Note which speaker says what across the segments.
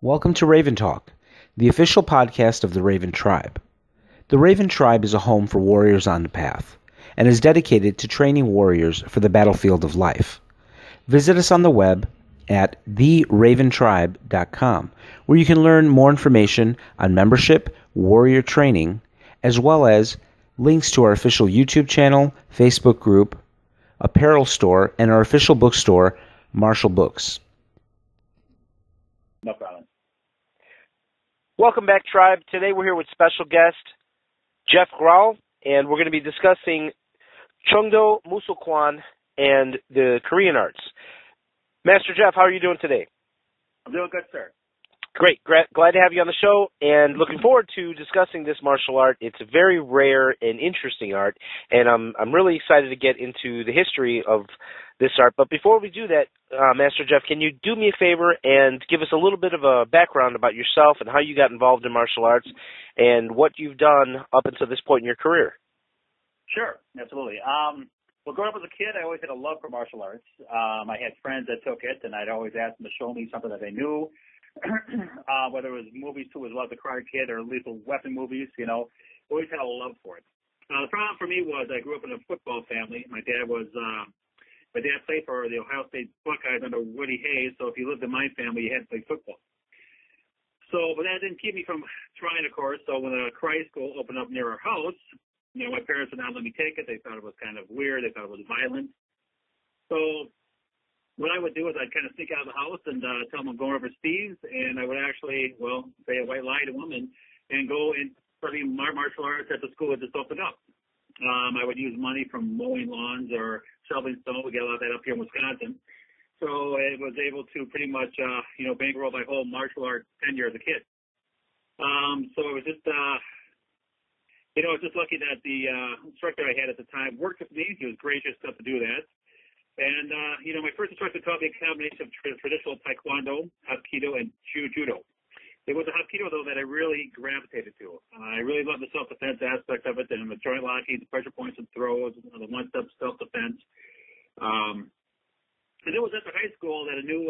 Speaker 1: Welcome to Raven Talk, the official podcast of the Raven Tribe. The Raven Tribe is a home for warriors on the path, and is dedicated to training warriors for the battlefield of life. Visit us on the web at theraventribe.com, where you can learn more information on membership, warrior training, as well as links to our official YouTube channel, Facebook group, apparel store, and our official bookstore, Marshall Books.
Speaker 2: No problem.
Speaker 3: Welcome back, Tribe. Today we're here with special guest Jeff Growel, and we're going to be discussing Chungdo Musukwan and the Korean arts. Master Jeff, how are you doing today?
Speaker 2: I'm doing good, sir.
Speaker 3: Great. Glad to have you on the show, and looking forward to discussing this martial art. It's a very rare and interesting art, and I'm really excited to get into the history of this art. But before we do that, Master Jeff, can you do me a favor and give us a little bit of a background about yourself and how you got involved in martial arts and what you've done up until this point in your career?
Speaker 2: Sure, absolutely. Well, growing up as a kid, I always had a love for martial arts. I had friends that took it, and I'd always ask them to show me something that they knew. Whether it was movies too, as well as the Karate Kid or Lethal Weapon movies, always had a love for it. The problem for me was I grew up in a football family. My dad played for the Ohio State Buckeyes under Woody Hayes, so if you lived in my family, you had to play football. So, but that didn't keep me from trying, of course. So when a karate school opened up near our house, my parents would not let me take it. They thought it was kind of weird. They thought it was violent. So what I would do is I'd kind of sneak out of the house and tell them I'm going overseas, and I would actually, say a white lie to them and go and study martial arts at the school that just opened up. I would use money from mowing lawns or shoveling snow. We get a lot of that up here in Wisconsin. So I was able to pretty much, bankroll my whole martial art tenure as a kid. So it was just, I was just lucky that the instructor I had at the time worked with me. He was gracious enough to do that. And, my first instructor taught me a combination of traditional Taekwondo, Hapkido, and Judo. It was a Hapkido, though, that I really gravitated to. I really loved the self-defense aspect of it, and the joint locking, the pressure points and throws, the one-step self-defense. And it was at the high school that I knew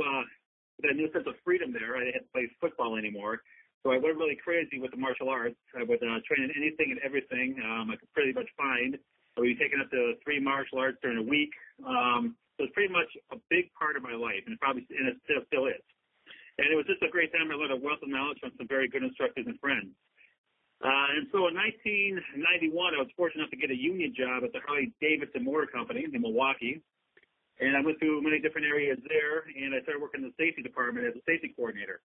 Speaker 2: that new sense of freedom there. I didn't have to play football anymore. So I went really crazy with the martial arts. I would train in anything and everything I could pretty much find. I would be taking up to 3 martial arts during a week. So it's pretty much a big part of my life, and it still is. And it was just a great time. I learned a wealth of knowledge from some very good instructors and friends. And so in 1991, I was fortunate enough to get a union job at the Harley-Davidson Motor Company in Milwaukee. And I went through many different areas there, and I started working in the safety department as a safety coordinator.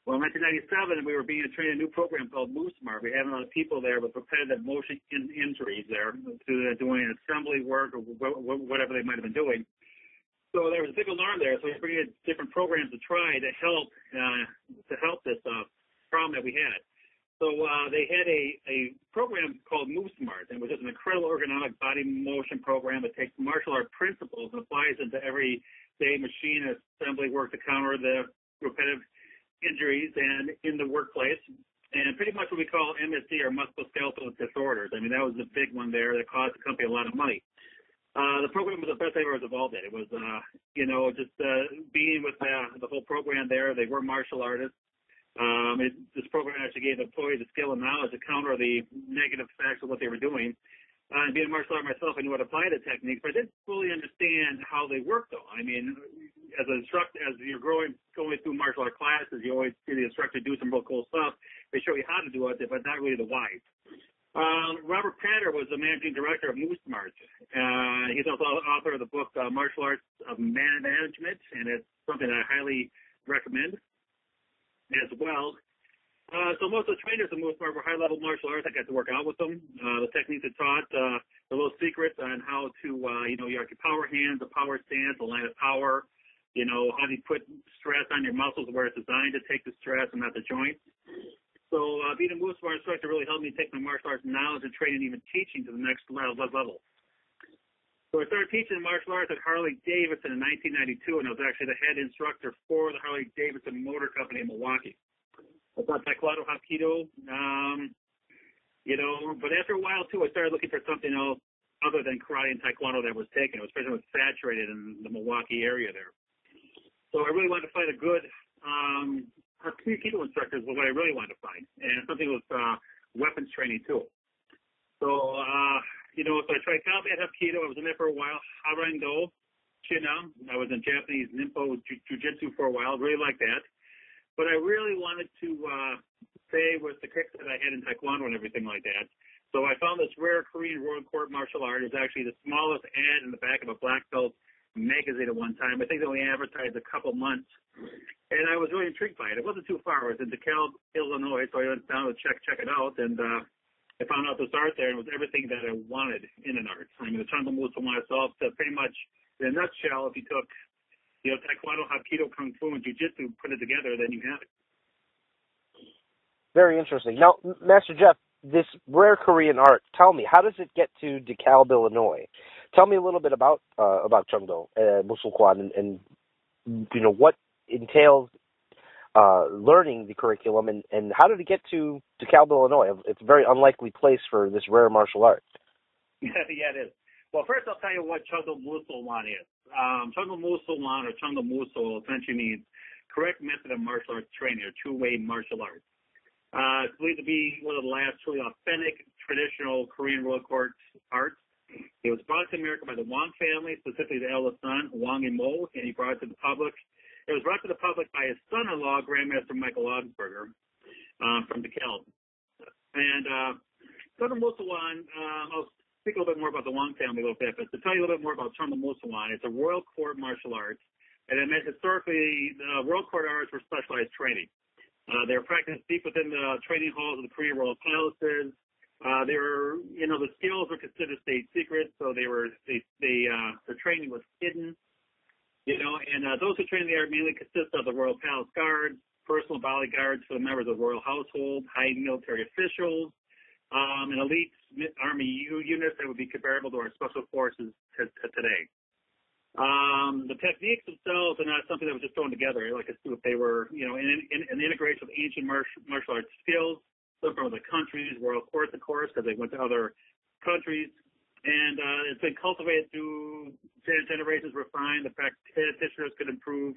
Speaker 2: Well, in 1997, we were being trained a new program called MooSmart. We had a lot of people there with repetitive motion injuries there, doing assembly work or whatever they might have been doing. So there was a big alarm there. So we created different programs to try to help this problem that we had. So they had a program called MooSmart, and it was just an incredible ergonomic body motion program that takes martial art principles and applies into everyday machine assembly work to counter the repetitive injuries and in the workplace, and pretty much what we call MSD or musculoskeletal disorders. I mean, that was the big one there that cost the company a lot of money. The program was the best I ever evolved in. It was, being with the whole program there. They were martial artists. This program actually gave employees the skill and knowledge to counter the negative effects of what they were doing. And being a martial artist myself, I knew how to apply the techniques, but I didn't fully understand how they worked, though. I mean, as an instructor, as you're going through martial art classes, you always see the instructor do some real cool stuff. They show you how to do it, but not really the why. Robert Patter was the managing director of MooSmart. He's also the author of the book Martial Arts of Management, and it's something I highly recommend as well. So most of the trainers in MooSmart were high-level martial arts. I got to work out with them. The techniques they taught, the little secrets on how to, your power hands, the power stance, the line of power, how do you put stress on your muscles where it's designed to take the stress and not the joints. So being a MooSmart instructor really helped me take my martial arts knowledge and training, even teaching, to the next level. So I started teaching martial arts at Harley-Davidson in 1992, and I was actually the head instructor for the Harley-Davidson Motor Company in Milwaukee. I taught Taekwondo, Hapkido, but after a while, too, I started looking for something else other than karate and Taekwondo that was taken. It was pretty much saturated in the Milwaukee area there. So I really wanted to find a good Hapkido instructors was what I really wanted to find, and something with weapons training too. So, so I tried combat Hapkido. I was in there for a while. Harando, China. I was in Japanese Ninpo Jiu-Jitsu for a while. Really liked that. But I really wanted to stay with the kicks that I had in Taekwondo and everything like that. So I found this rare Korean World Court martial art. It was actually the smallest ad in the back of a black belt magazine at one time. I think they only advertised a couple months. And I was really intrigued by it. It wasn't too far. It was in DeKalb, Illinois, so I went down to check it out. And I found out this art there, and it was everything that I wanted in an art. I mean, the Chunga Muso myself, pretty much in a nutshell, if you took Taekwondo, Hapkido, Kung Fu, and Jiu-Jitsu, put it together, then you have it.
Speaker 3: Very interesting. Now, Master Jeff, this rare Korean art, tell me, how does it get to DeKalb, Illinois? Tell me a little bit about Chungdo, Musulkwan, and what entails learning the curriculum, and how did it get to DeKalb, Illinois? It's a very unlikely place for this rare martial art.
Speaker 2: Yeah, it is. Well, first I'll tell you what Chungdo Musulman is. Chungdo Musulman or Chungdo Musul essentially means correct method of martial arts training, or two-way martial arts. It's believed to be one of the last truly authentic traditional Korean World Court arts. It was brought to America by the Wong family, specifically the eldest son, Wong Imo, and he brought it to the public. It was brought to the public by his son-in-law, Grandmaster Michael Augsburger, from DeKalb. And Chungdo Musulman, I'll speak a little bit more about the Wong family a little bit, but to tell you a little bit more about Chungdo Musulman, it's a royal court martial arts, and it meant historically the royal court arts were specialized training. They were practiced deep within the training halls of the Korean royal palaces. They were, the skills were considered state secrets, so the training was hidden. And those who trained there mainly consist of the royal palace guards, personal bodyguards for the members of the royal household, high military officials, and elite army units that would be comparable to our special forces today. The techniques themselves are not something that was just thrown together. Like if they were, in the integration of ancient martial arts skills, some from other countries, royal courts, of course, because they went to other countries. And it's been cultivated through generations, refined. The practitioners could improve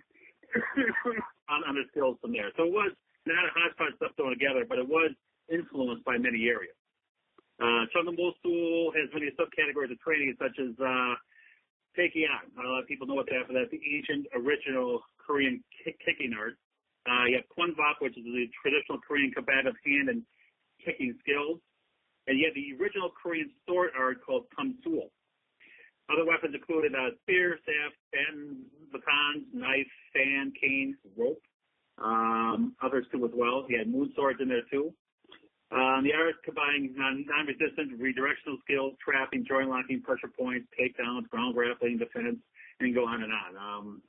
Speaker 2: on their skills from there. So it was not a hodgepodge stuff thrown together, but it was influenced by many areas. Chungdo Musul has many subcategories of training, such as Taekyon. A lot of people know what that is, but that's the ancient original Korean kicking art. You have Kwon-bap, which is the traditional Korean combative hand and kicking skills. And you have the original Korean sword art called Tum-sul. Other weapons included spear, staff, batons, knife, fan, cane, rope. Others too as well. You had moon swords in there too. The art combined non-resistant, redirectional skills, trapping, joint locking, pressure points, takedowns, ground grappling, defense, and go on and on.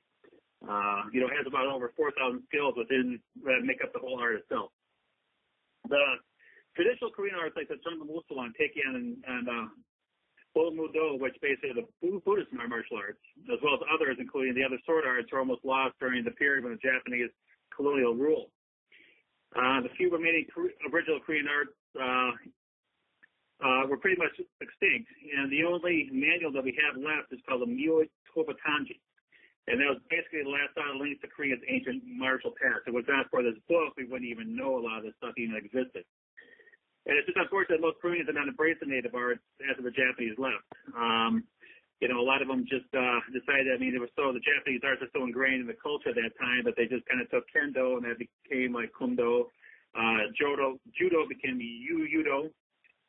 Speaker 2: It has about over 4,000 skills within that make up the whole art itself. The traditional Korean arts like the Chungdo Musulman, Taekyon, and Mudo, which basically are the Buddhist martial arts, as well as others, including the other sword arts, are almost lost during the period when the Japanese colonial rule. The few remaining original Korean arts were pretty much extinct, and the only manual that we have left is called the Myo Tobatanji. And that was basically the last solid links to Korea's ancient martial past. If it was not for this book, we wouldn't even know a lot of this stuff even existed. And it's just unfortunate that most Koreans are not embracing native arts after the Japanese left. A lot of them just decided, the Japanese arts are so ingrained in the culture at that time that they just kind of took kendo, and that became like kumdo. Judo became yudo.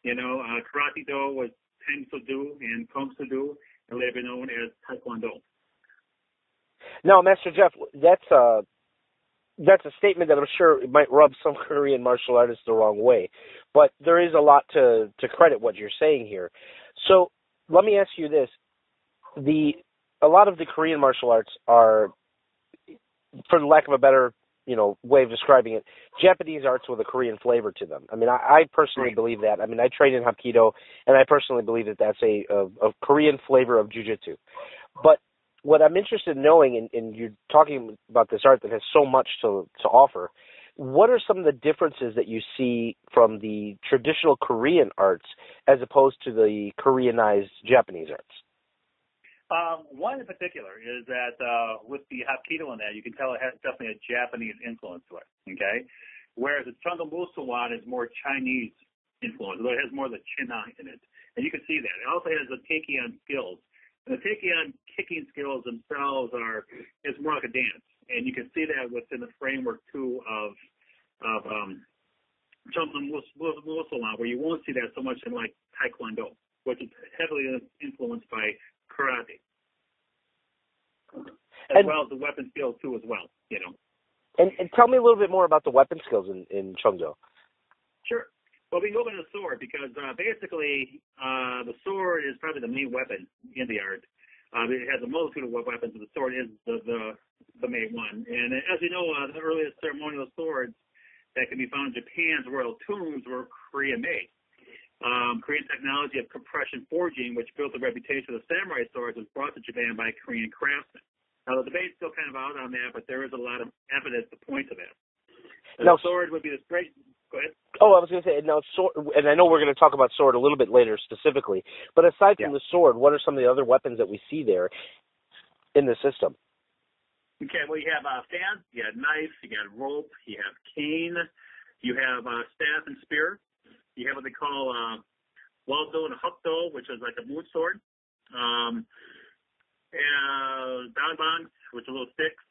Speaker 2: Karate-do was tang-so-do and kung-so-do, and later known as taekwondo.
Speaker 3: Now, Master Jeff, that's a statement that I'm sure it might rub some Korean martial artists the wrong way, but there is a lot to credit what you're saying here. So let me ask you this: a lot of the Korean martial arts are, for the lack of a better way of describing it, Japanese arts with a Korean flavor to them. I personally believe that. I train in Hapkido, and I personally believe that that's a Korean flavor of Jiu-Jitsu. But what I'm interested in knowing, and you're talking about this art that has so much to offer, what are some of the differences that you see from the traditional Korean arts as opposed to the Koreanized Japanese arts?
Speaker 2: One in particular is that with the Hapkido in that, you can tell it has definitely a Japanese influence to it. Okay, whereas the Chungamusu one is more Chinese influence, although it has more of the China in it, and you can see that. It also has the Teikion skills. And the Teikion kicking skills themselves it's more like a dance, and you can see that within the framework too of Chungamusu one, where you won't see that so much in like Taekwondo, which is heavily influenced by karate, as well as the weapon skills too, as well.
Speaker 3: And tell me a little bit more about the weapon skills in Chungdo.
Speaker 2: Sure. Well, we can go into the sword because basically the sword is probably the main weapon in the art. It has a multitude of weapons, but the sword is the main one. And as you know, the earliest ceremonial swords that can be found in Japan's royal tombs were Korean-made. Korean technology of compression forging, which built the reputation of the samurai swords, was brought to Japan by Korean craftsmen. Now, the debate's still kind of out on that, but there is a lot of evidence to point to that. The sword would be this great. Go ahead.
Speaker 3: Oh, I was going to say, now, sword, and I know we're going to talk about sword a little bit later specifically, but aside from the sword, what are some of the other weapons that we see there in the system?
Speaker 2: Okay, well, you have fan, you have knife, you got rope, you have cane, you have staff and spear. You have what they call waldo and hukdo, which is like a moon sword. And danbangs, which are little sticks.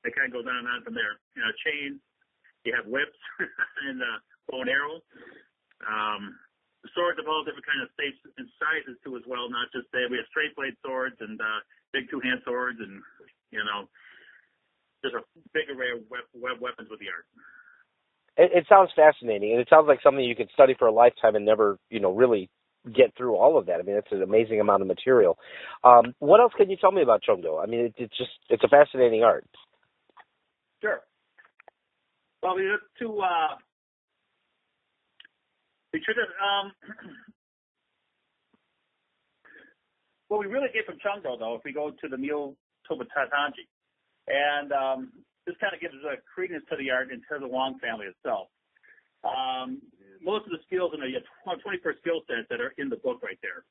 Speaker 2: It kind of goes on and on from there. Chains. You have whips and bow and arrow. Swords of all different kind of shapes and sizes too, as well. Not just we have straight blade swords and big two-hand swords, and just a big array of weapons with the art.
Speaker 3: It sounds fascinating, and it sounds like something you could study for a lifetime and never, really get through all of that. I mean, it's an amazing amount of material. What else can you tell me about Chungdo? I mean, it's a fascinating art.
Speaker 2: Sure. Well, we look to what we really get from Chungdo, though, if we go to the Myo Tobatanji, and this kind of gives a credence to the art and to the Wong family itself. Most of the skills in the 21st skill sets that are in the book right there.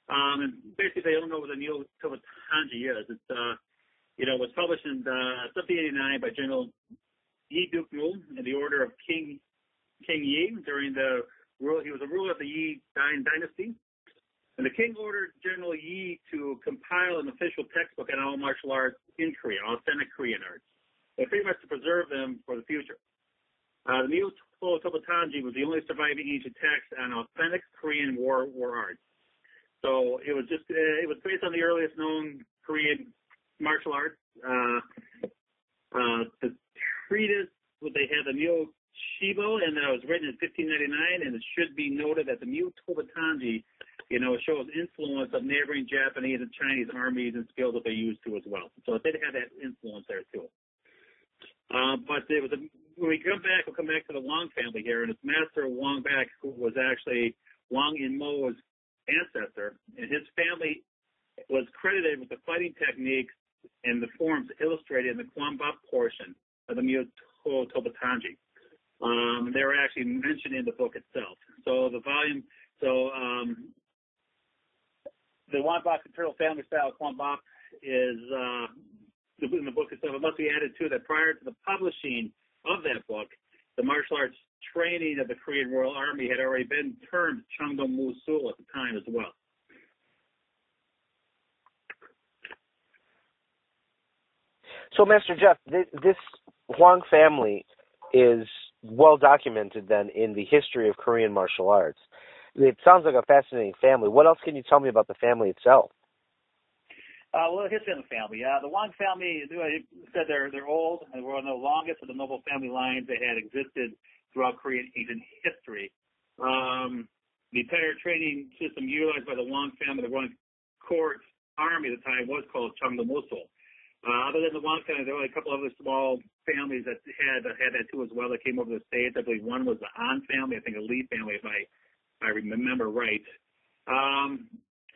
Speaker 2: And basically, they don't know what the Myo Tobatanji is. It's was published in 1789 by General Yi Dukmu in the order of King Yi during the rule. He was a ruler of the Yi dynasty. And the king ordered General Yi to compile an official textbook on all martial arts in Korea, authentic Korean arts, and pretty much to preserve them for the future. The Myo Tobatanji was the only surviving ancient text on authentic Korean war arts. So it was based on the earliest known Korean martial arts. The treatise, what they had, the Myo Shibo, and that was written in 1599, and it should be noted that the Myo Tobatanji, shows influence of neighboring Japanese and Chinese armies and skills that they used to as well. So it did have that influence there too. But there was when we come back, we'll come back to the Wong family here, and it's Master Wong Bak, who was actually Wang Inmo's ancestor, and his family was credited with the fighting techniques and the forms illustrated in the Kwanbap portion of the Myo Tobatanji. They were actually mentioned in the book itself. So the Kwanbap Imperial Family Style Kwanbap is in the book itself. It must be added too that prior to the publishing of that book, the martial arts training of the Korean Royal Army had already been termed Chungdo Musul at the time as well.
Speaker 3: So, Master Jeff, this Huang family is well documented then in the history of Korean martial arts. It sounds like a fascinating family. What else can you tell me about the family itself?
Speaker 2: Well, the history of the family. The Wang family, said they're old, and were one of the longest of the noble family lines that had existed throughout Korean ancient history. The entire training system utilized by the Wang family, the Wang court army at the time, was called Chungdo Musul. Other than the Wang family, there were a couple other small families that had that too as well that came over the States. I believe one was the An family, I think a Lee family, if I remember right.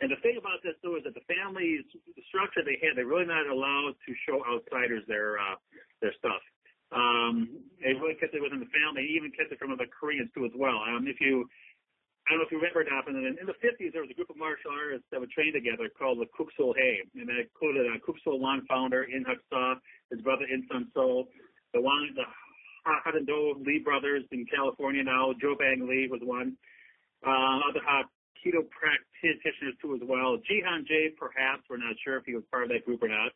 Speaker 2: And the thing about this too is that the families, the structure they had, they're really not allowed to show outsiders their stuff. They really kept it within the family, even kept it from other Koreans too as well. I don't know if you remember it happened. In the 50s, there was a group of martial artists that would train together called the Kuksul Hay, and that included Kuksul Wan founder In Hak Sa, his brother In Sun So, the Hadando Lee brothers in California now. Jo Bang Lee was one. Other hot keto practitioners too as well. Jihan Jay, perhaps, we're not sure if he was part of that group or not.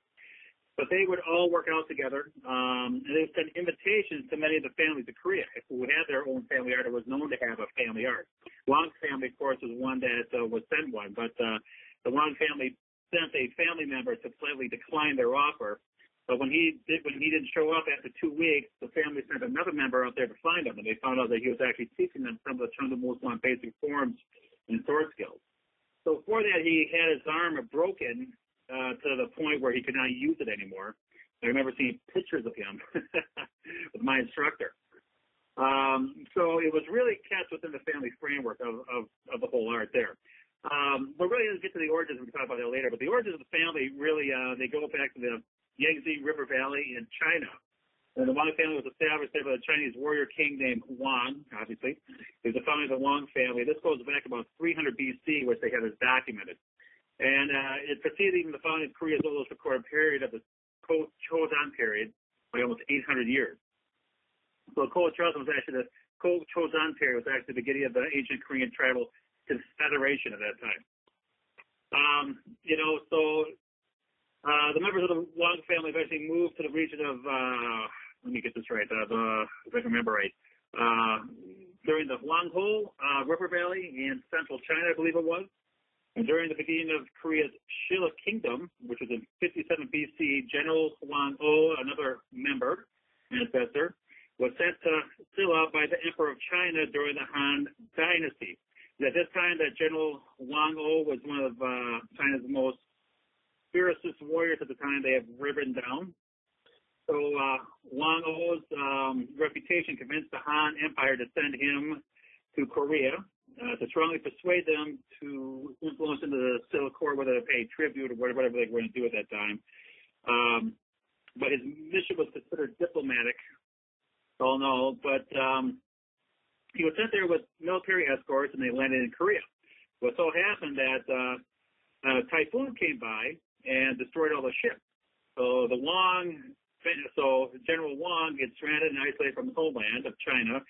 Speaker 2: But they would all work out together, and they would send invitations to many of the families of Korea who had their own family art or was known to have a family art. Wang's family, of course, was one that would send one, but the Wang family sent a family member to politely decline their offer. But when he didn't show up after 2 weeks, the family sent another member out there to find him, and they found out that he was actually teaching them some of the most basic forms in sword skills. So for that, he had his arm broken to the point where he could not use it anymore. I remember seeing pictures of him with my instructor. So it was really kept within the family framework of the whole art there. But really, let's get to the origins. We can talk about that later. But the origins of the family really they go back to the Yangtze River Valley in China. And the Wang family was established there by a Chinese warrior king named Wang, obviously. He was the founder of the Wang family. This goes back about 300 BC, which they have this documented. And it preceded even the founding of Korea's oldest recorded period of the Choson period by almost 800 years. So Choson was actually the Choson period was actually the beginning of the ancient Korean tribal confederation at that time. The members of the Wang family eventually moved to the region of let me get this right, if I can remember right, during the Huanghe River Valley in central China, I believe it was. And during the beginning of Korea's Shilla Kingdom, which was in 57 BC, General Huang-o, another member, ancestor, was sent to Silla by the Emperor of China during the Han Dynasty. And at this time, that General Huang-o was one of China's most fiercest warriors at the time. They have written down. So Huang-o's reputation convinced the Han Empire to send him to Korea to strongly persuade them to influence into the Silla court, whether to pay tribute or whatever they were going to do at that time. But his mission was considered diplomatic, all in all. But he was sent there with military escorts, and they landed in Korea. Well, it so happened that a typhoon came by and destroyed all the ships. So General Wang gets stranded and isolated from the homeland of China.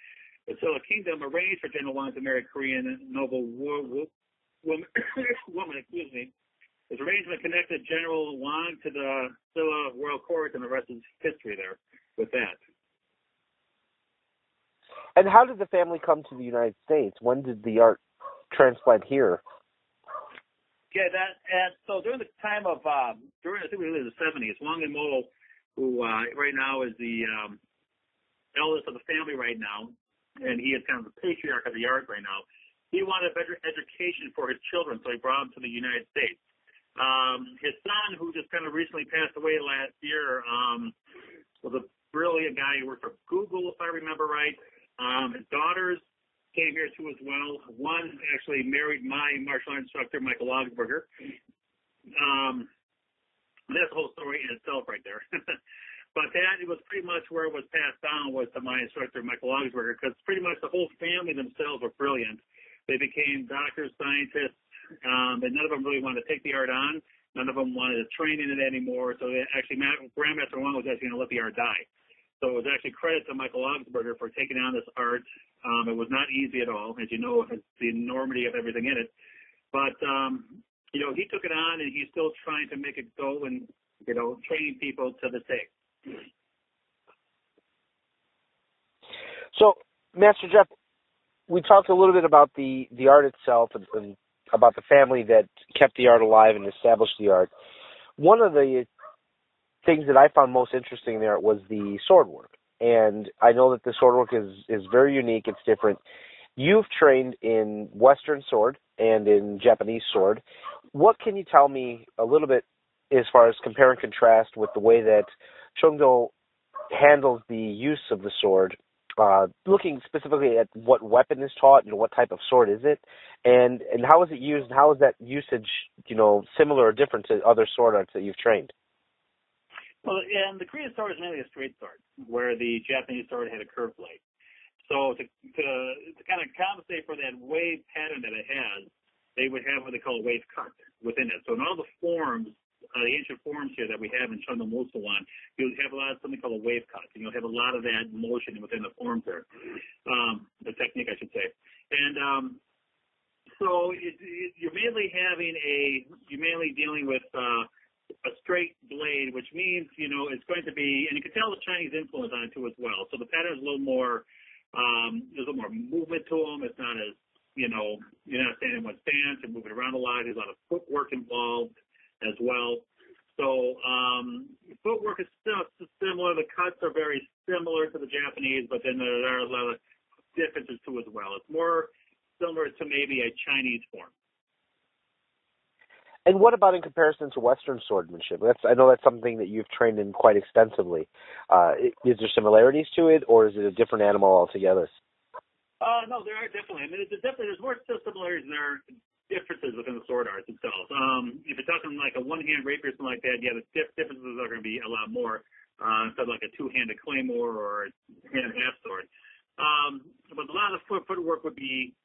Speaker 2: The Silla Kingdom arranged for General Wang to marry a Korean noble woman. This arrangement connected General Wang to the Silla royal court, and the rest is history there with that.
Speaker 3: And how did the family come to the United States? When did the art transplant here?
Speaker 2: Yeah, so during the time of I think we were in the 70s, Wang Imo, who right now is the eldest of the family right now, and he is kind of the patriarch of the art right now. He wanted a better education for his children, so he brought them to the United States. His son, who just kind of recently passed away last year, was a brilliant guy. He worked for Google, if I remember right. His daughters came here too as well. One actually married my martial art instructor, Michael Augsburger. That's the whole story in itself right there. But that it was pretty much where it was passed down was to my instructor, Michael Augsburger, because pretty much the whole family themselves were brilliant. They became doctors, scientists, and none of them really wanted to take the art on. None of them wanted to train in it anymore. So Grandmaster Wang was actually going to let the art die. So it was actually credit to Michael Augsburger for taking on this art. It was not easy at all, as you know, it's the enormity of everything in it. But, he took it on, and he's still trying to make it go and, training people to this day.
Speaker 3: So, Master Jeff, we talked a little bit about the art itself and about the family that kept the art alive and established the art. One of the things that I found most interesting there was the sword work. And I know that the sword work is very unique. It's different. You've trained in Western sword and in Japanese sword. What can you tell me a little bit as far as compare and contrast with the way that Chungdo handles the use of the sword, looking specifically at what weapon is taught and what type of sword is it, and how is it used, and how is that usage, similar or different to other sword arts that you've trained?
Speaker 2: Well, and the Korean sword is mainly a straight sword, where the Japanese sword had a curved blade. So to to kind of compensate for that wave pattern that it has, they would have what they call a wave cut within it. So in all the forms, the ancient forms here that we have in Chunda Musuwan, you'll have a lot of something called a wave cut, and you'll have a lot of that motion within the forms there, the technique, I should say. And so you're mainly dealing with a straight blade, which means, it's going to be, and you can tell the Chinese influence on it too as well. So the pattern is a little more, there's a little more movement to them. It's not as, you're not standing in one stance and moving around a lot. There's a lot of footwork involved as well. So footwork is still similar. The cuts are very similar to the Japanese, but then there are a lot of differences too as well. It's more similar to maybe a Chinese form.
Speaker 3: And what about in comparison to Western swordsmanship? I know that's something that you've trained in quite extensively. Is there similarities to it, or is it a different animal altogether?
Speaker 2: No, there are definitely. I mean, there's more similarities than there are differences within the sword arts itself. If you're talking like a one-hand rapier or something like that, yeah, the differences are going to be a lot more instead of like a two-handed claymore or a hand and half sword. But a lot of the footwork would be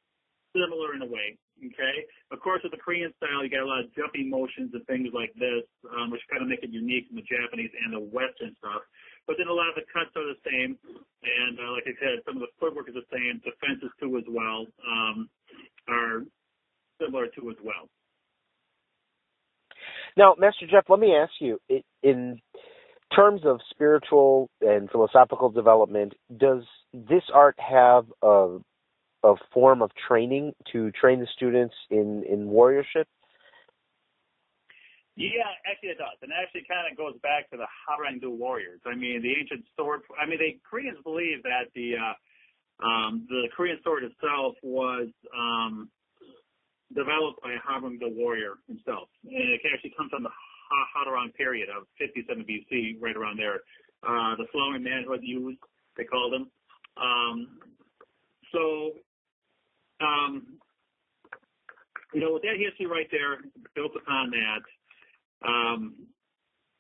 Speaker 2: similar in a way. Okay. Of course, with the Korean style, you got a lot of jumping motions and things like this, which kind of make it unique from the Japanese and the Western stuff. But then a lot of the cuts are the same, and like I said, some of the footwork is the same. Defenses too as well are similar too as well.
Speaker 3: Now, Master Jeff, let me ask you, in terms of spiritual and philosophical development, does this art have a form of training to train the students in warriorship?
Speaker 2: Yeah, actually it does. And it actually kind of goes back to the Harangdu warriors. I mean, the ancient sword, the Koreans believe that the Korean sword itself was developed by a Harangdu warrior himself. And it actually comes from the Hadarang period of 57 BC, right around there. The flowing manhood used, they called them. With that history right there, built upon that,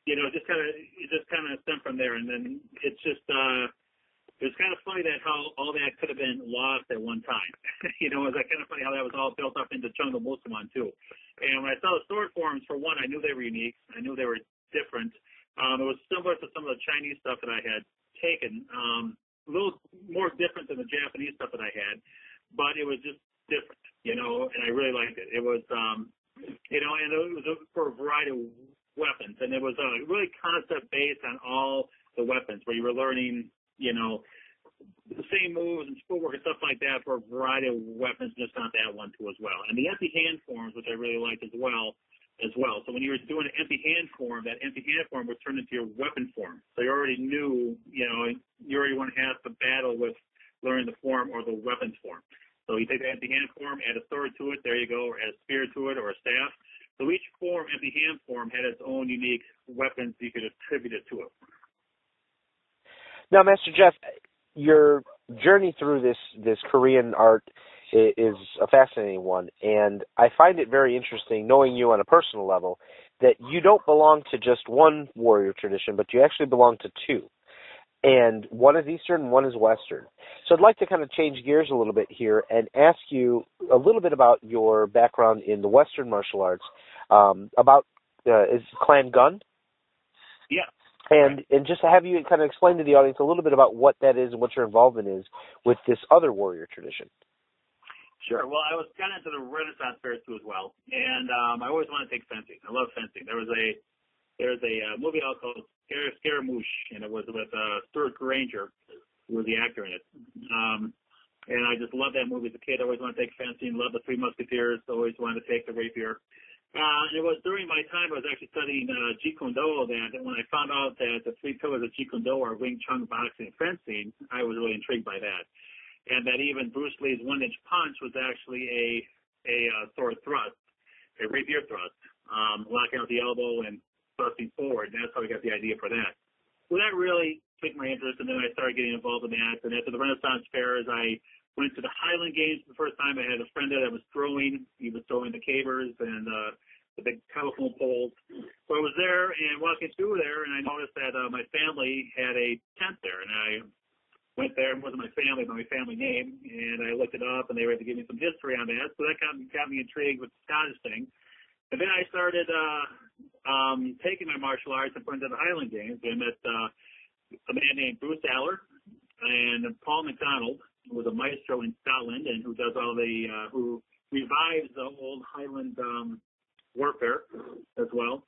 Speaker 2: it just kind of stemmed from there. And then it's just, it's kind of funny that how all that could have been lost at one time. It's kind of funny how that was all built up into Chunda Musuwan too. And when I saw the sword forms, for one, I knew they were unique. I knew they were different. It was similar to some of the Chinese stuff that I had taken. A little more different than the Japanese stuff that I had, but it was just different, and I really liked it. It was, and it was for a variety of weapons, and it was really concept based on all the weapons, where you were learning, the same moves and footwork and stuff like that for a variety of weapons, just not that one too as well. And the empty hand forms, which I really liked as well. So when you were doing an empty hand form, that empty hand form would turn into your weapon form. So you already knew, you already want to have to battle with learning the form or the weapons form. So you take the empty hand form, add a sword to it, there you go, or add a spear to it or a staff. So each form, empty hand form, had its own unique weapons you could attribute it to it.
Speaker 3: Now, Master Jeff, your journey through this Korean art is a fascinating one, and I find it very interesting, knowing you on a personal level, that you don't belong to just one warrior tradition, but you actually belong to two. And one is Eastern and one is Western. So I'd like to kind of change gears a little bit here and ask you a little bit about your background in the Western martial arts, is Clan Gun?
Speaker 2: Yeah.
Speaker 3: And just to have you kind of explain to the audience a little bit about what that is and what your involvement is with this other warrior tradition.
Speaker 2: Sure. Well, I was kind of into the Renaissance fair too as well, and I always wanted to take fencing. I love fencing. There's a movie out called Scaramouche, and it was with Stuart Granger, who was the actor in it. And I just loved that movie as a kid. I always wanted to take fencing. Loved the Three Musketeers. Always wanted to take the rapier. It was during my time I was actually studying Jeet Kune Do that when I found out that the three pillars of Jeet Kune Do are Wing Chun, boxing, and fencing, I was really intrigued by that. And that even Bruce Lee's one-inch punch was actually a sword thrust, a rapier thrust, locking out the elbow and thrusting forward. And that's how we got the idea for that. So that really piqued my interest, and then I started getting involved in that. And after the Renaissance fairs, I went to the Highland Games for the first time. I had a friend there that was throwing. He was throwing the cabers and the big telephone poles. So I was there and walking through there, and I noticed that my family had a tent there, and I went there. It wasn't my family, but my family name, and I looked it up, and they were able to give me some history on that. So that got me intrigued with the Scottish thing. And then I started taking my martial arts and putting to the Highland Games. I met a man named Bruce Aller and Paul McDonald, who was a maestro in Scotland and who does all the who revives the old Highland warfare as well.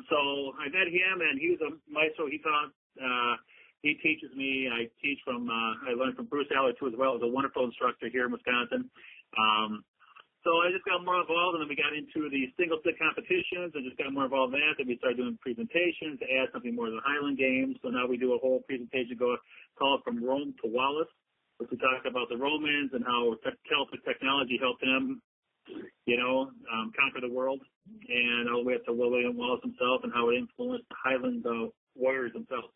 Speaker 2: So I met him, and he was a maestro. He taught. He teaches me. I teach from. I learned from Bruce Aller too as well. He's a wonderful instructor here in Wisconsin. So I just got more involved, and then we got into the single stick competitions, and just got more involved in that. Then we started doing presentations to add something more to the Highland Games. So now we do a whole presentation called From Rome to Wallace, which we talk about the Romans and how Celtic technology helped them, conquer the world, and all the way up to William Wallace himself and how it influenced the Highland warriors themselves.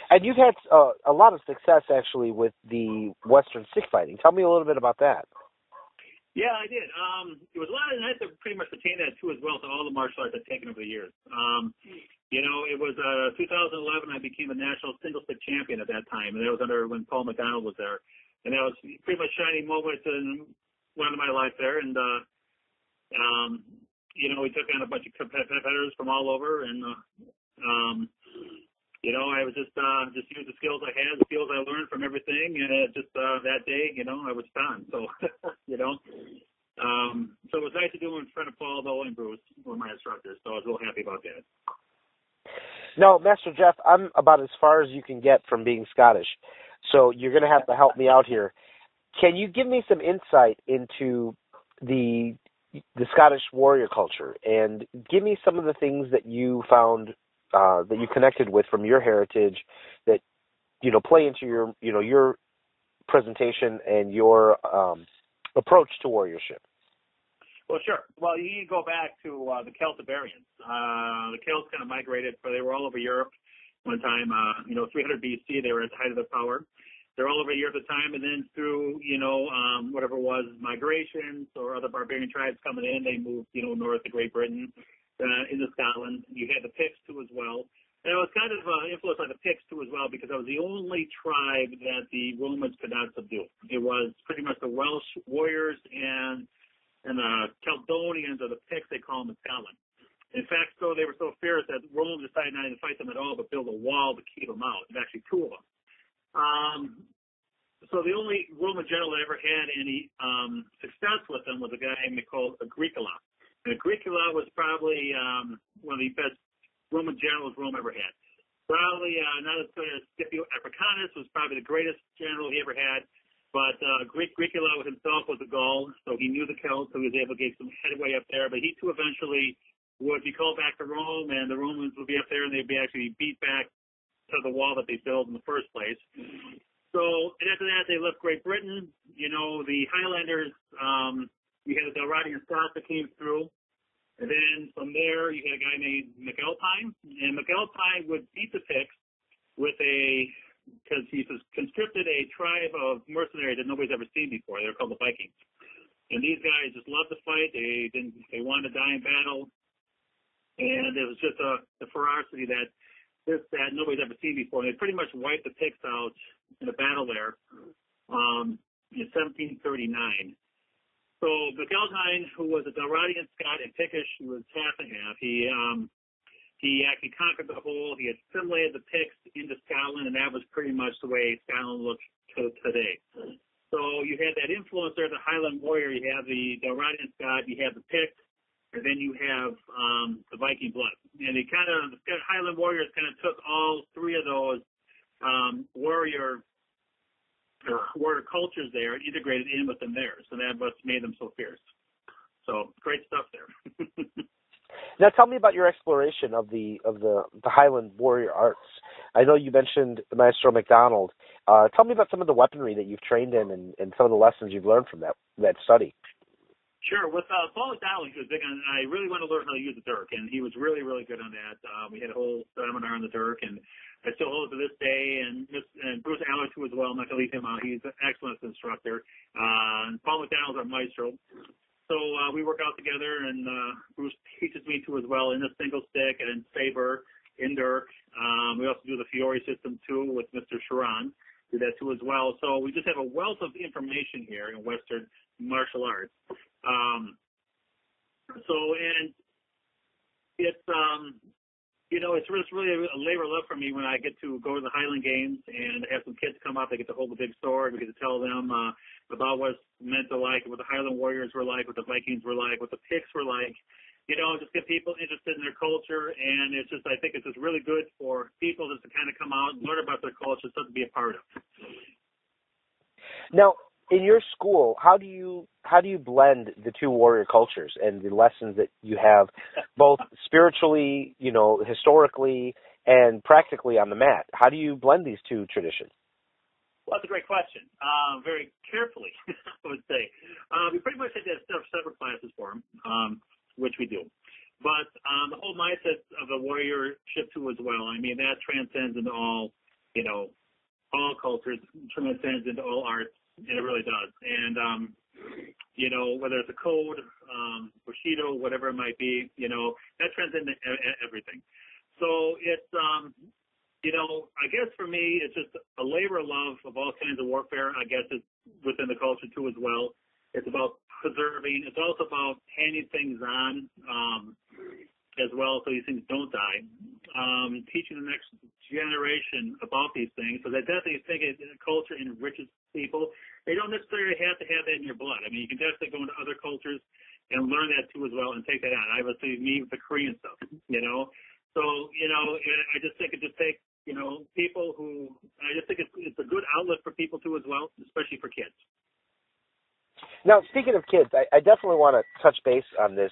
Speaker 3: And you've had a lot of success, actually, with the Western stick fighting. Tell me a little bit about that.
Speaker 2: Yeah, I did. It was a lot, and I had to pretty much retain that, too, as well, to all the martial arts I've taken over the years. It was 2011, I became a national single-stick champion at that time, and that was when Paul McDonald was there. And that was pretty much shining moment in one of my life there. And, we took on a bunch of competitors from all over, and, I was just use the skills I had, the skills I learned from everything, and that day, I was done. So, so it was nice to do it in front of Paul, though, and Bruce, who were my instructors. So I was real happy about that.
Speaker 3: Now, Master Jeff, I'm about as far as you can get from being Scottish, so you're going to have to help me out here. Can you give me some insight into the Scottish warrior culture, and give me some of the things that you found that you connected with from your heritage that play into your presentation and your approach to warriorship?
Speaker 2: Well, sure. Well, you need to go back to the Celtiberians. The Celts kind of migrated, they were all over Europe one time. 300 BC, they were at the height of their power. They're all over Europe at the time, and then through, whatever it was, migrations or other barbarian tribes coming in, they moved, north to Great Britain, into Scotland. You had the Picts, too, as well. And it was kind of influenced by the Picts, too, as well, because that was the only tribe that the Romans could not subdue. It was pretty much the Welsh warriors and the Caledonians, or the Picts, they call them in Scotland. In fact, they were so fierce that Rome decided not to fight them at all, but build a wall to keep them out. There's actually two of them. So the only Roman general that ever had any success with them was a guy called Agricola. And Agricola was probably one of the best Roman generals Rome ever had. Probably not as good as Scipio Africanus, was probably the greatest general he ever had. But Agricola himself was a Gaul, so he knew the Celts, so he was able to get some headway up there. But he, too, eventually would be called back to Rome, and the Romans would be up there, and they'd be actually beat back to the wall that they built in the first place. So, and after that, they left Great Britain. The Highlanders, you had the Dalradian Scots that came through. And then from there, you had a guy named McAlpine. And McAlpine would beat the Picts because he conscripted a tribe of mercenaries that nobody's ever seen before. They were called the Vikings. And these guys just loved to fight. They wanted to die in battle. And it was just the ferocity that nobody's ever seen before. And they pretty much wiped the Picts out in a battle there in 1739. So McAlpine, who was a Dalradian Scot and Pictish, he was half and half. He actually conquered the whole. He assimilated the Picts into Scotland, and that was pretty much the way Scotland looks today. So you had that influence there, the Highland warrior. You have the Dalradian Scot, you have the Picts, and then you have the Viking blood. And the Highland warriors kind of took all three of those warrior cultures there and integrated in with them theirs. So that what made them so fierce. So great stuff there.
Speaker 3: Now tell me about your exploration of the Highland warrior arts. I know you mentioned Maestro McDonald. Tell me about some of the weaponry that you've trained in and some of the lessons you've learned from that study.
Speaker 2: Sure. With Paul McDonald, he was big on, I really want to learn how to use the dirk, and he was really, really good on that. We had a whole seminar on the dirk, and I still hold it to this day, and Bruce Aller, too, as well. I'm not going to leave him out. He's an excellent instructor. And Paul McDonald's our maestro. So we work out together, and Bruce teaches me, too, as well, in the single stick and saber. Indirk. We also do the Fiore system too with Mr. Sharon. Do that too as well. So we just have a wealth of information here in Western martial arts. And it's it's really a labor of love for me when I get to go to the Highland Games and have some kids come up. They get to hold a big sword. We get to tell them about what's meant to like, what the Highland Warriors were like, what the Vikings were like, what the Picts were like. Just get people interested in their culture, and I think it's just really good for people just to kind of come out and learn about their culture, so to be a part of.
Speaker 3: Now, in your school, how do you blend the two warrior cultures and the lessons that you have, both spiritually, historically, and practically on the mat? How do you blend these two traditions?
Speaker 2: Well, that's a great question. Very carefully, I would say. We pretty much had to have separate classes for them, which we do. But the whole mindset of the warriorship too as well. I mean, that transcends into all cultures, transcends into all arts. And it really does. And, whether it's a code, Bushido, whatever it might be, that transcends into everything. So it's, I guess for me, it's just a labor of love of all kinds of warfare. I guess it's within the culture too as well. It's about preserving. It's also about handing things on as well so these things don't die. Teaching the next generation about these things. So I definitely think culture enriches people. They don't necessarily have to have that in your blood. I mean, you can definitely go into other cultures and learn that too as well and take that on. I would say me with the Korean stuff, So, I just think it just takes, people who, I just think it's a good outlet for people too as well, especially for kids.
Speaker 3: Now, speaking of kids, I definitely want to touch base on this.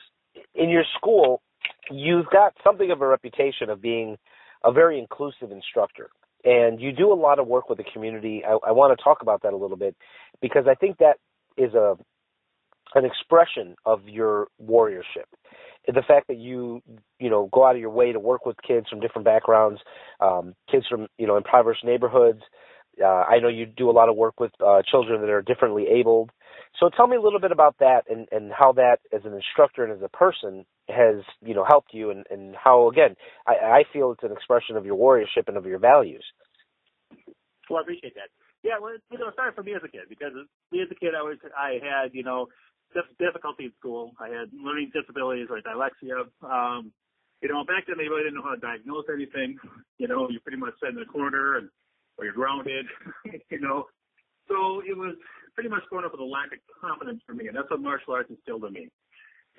Speaker 3: In your school, you've got something of a reputation of being a very inclusive instructor, and you do a lot of work with the community. I want to talk about that a little bit because I think that is an expression of your warriorship. The fact that you go out of your way to work with kids from different backgrounds, kids from impoverished neighborhoods. I know you do a lot of work with children that are differently abled. So tell me a little bit about that and how that, as an instructor and as a person, has helped you, and how, again, I feel it's an expression of your warriorship and of your values.
Speaker 2: Well, I appreciate that. Yeah, well, it started for me as a kid because me as a kid, I had difficulty in school. I had learning disabilities like dyslexia. Back then they really didn't know how to diagnose anything. You pretty much sit in the corner or you're grounded. So it was pretty much growing up with a lack of confidence for me, and that's what martial arts instilled in me.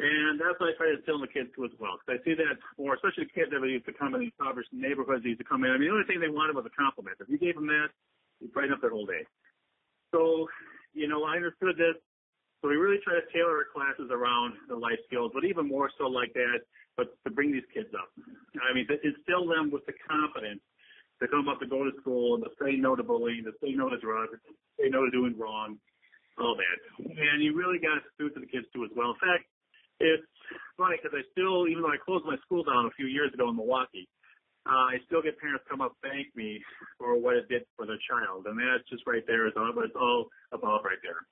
Speaker 2: And that's what I try to instill in the kids too as well. Because I see that, or especially the kids that used to come in these impoverished neighborhoods, used to come in. I mean, the only thing they wanted was a compliment. If you gave them that, you'd brighten up their whole day. So, I understood this. So we really try to tailor our classes around the life skills, but even more so like that, but to bring these kids up. I mean, to instill them with the confidence to come up to go to school and to say no to bullying, to say no to drugs, to say no to doing wrong, all that. And you really got to do it to the kids too as well. In fact, it's funny because I still, even though I closed my school down a few years ago in Milwaukee, I still get parents come up thank me for what it did for their child. And that's just right there. It's all about right there.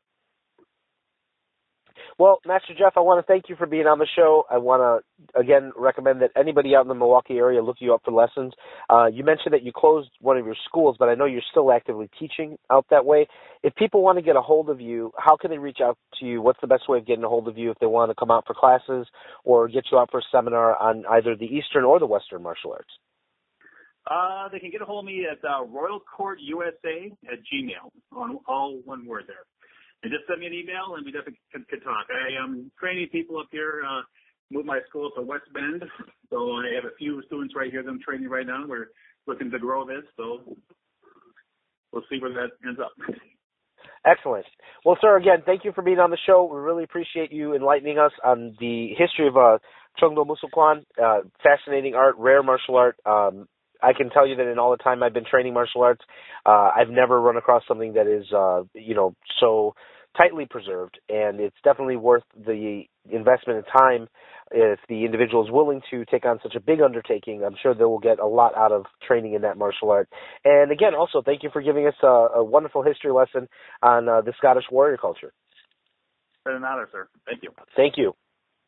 Speaker 3: Well, Master Jeff, I want to thank you for being on the show. I want to, again, recommend that anybody out in the Milwaukee area look you up for lessons. You mentioned that you closed one of your schools, but I know you're still actively teaching out that way. If people want to get a hold of you, how can they reach out to you? What's the best way of getting a hold of you if they want to come out for classes or get you out for a seminar on either the Eastern or the Western martial arts?
Speaker 2: They can get a hold of me at royalcourtusa@gmail, on all one word there. And just send me an email, and we definitely can talk. I am training people up here, moved my school to West Bend, so I have a few students right here that I'm training right now. We're looking to grow this, so we'll see where that ends up.
Speaker 3: Excellent. Well, sir, again, thank you for being on the show. We really appreciate you enlightening us on the history of Chungdo Musukwan, fascinating art, rare martial art. I can tell you that in all the time I've been training martial arts, I've never run across something that is, so tightly preserved, and it's definitely worth the investment of time if the individual is willing to take on such a big undertaking. I'm sure they will get a lot out of training in that martial art. And again, also, thank you for giving us a wonderful history lesson on the Scottish warrior culture.
Speaker 2: It's been an honor, sir. Thank you.
Speaker 3: Thank you.